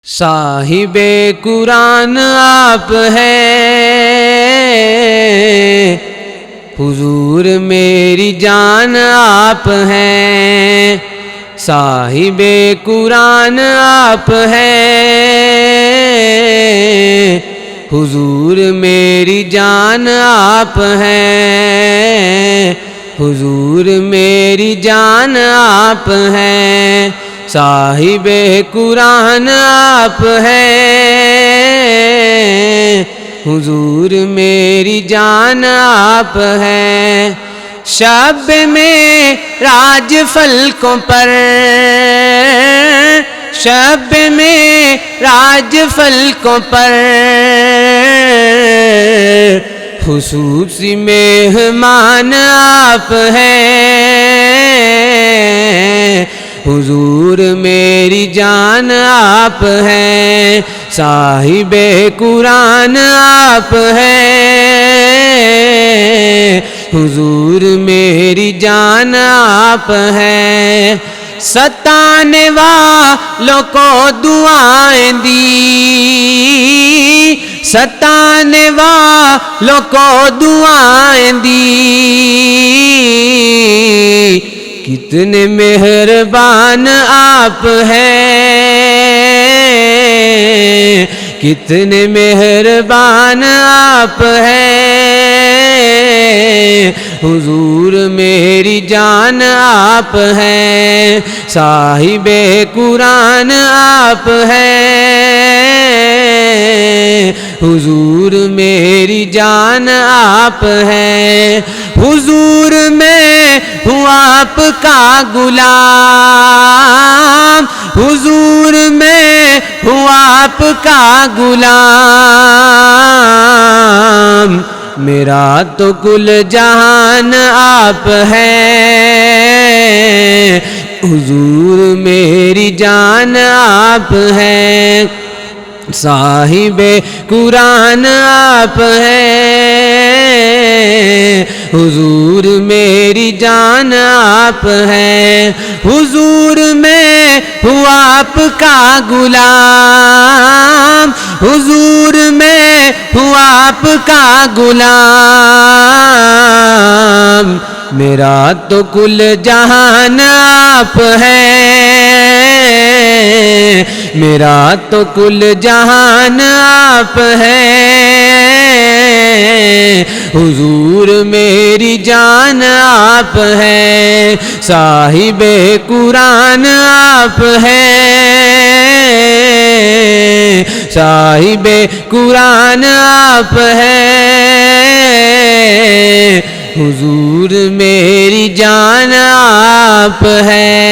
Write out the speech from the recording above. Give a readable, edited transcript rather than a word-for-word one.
صاحب قرآن آپ ہیں، حضور میری جان آپ ہیں۔ صاحب قرآن آپ ہیں، حضور میری جان آپ ہیں، حضور میری جان آپ ہیں۔ صاحب قرآن آپ ہیں، حضور میری جان آپ ہیں۔ شب میں راج فلکوں پر، شب میں راج فلکوں پر خصوصی مہمان آپ ہیں، حضور میری جان آپ ہیں۔ صاحب قرآن آپ ہیں، حضور میری جان آپ ہیں۔ ستانے والوں کو دعائیں دی، ستانے والوں کو دعائیں دی، کتنے مہربان آپ ہیں، کتنے مہربان آپ ہیں، حضور میری جان آپ ہیں۔ صاحب قرآن آپ ہیں، حضور میری جان آپ ہیں۔ حضور میں ہوں آپ کا غلام، حضور میں ہوں آپ کا غلام، میرا تو کل جہان آپ ہیں، حضور میری جان آپ ہیں۔ صاحب قرآن آپ ہیں، حضور میری جان آپ ہیں۔ حضور میں ہوں آپ کا غلام، حضور میں ہوں آپ کا غلام، میرا تو کل جہان آپ ہیں، میرا تو کل جہان آپ ہیں، حضور میری جان آپ ہیں۔ صاحب قرآن آپ ہیں، صاحب قرآن آپ ہیں، حضور میری جان آپ ہیں۔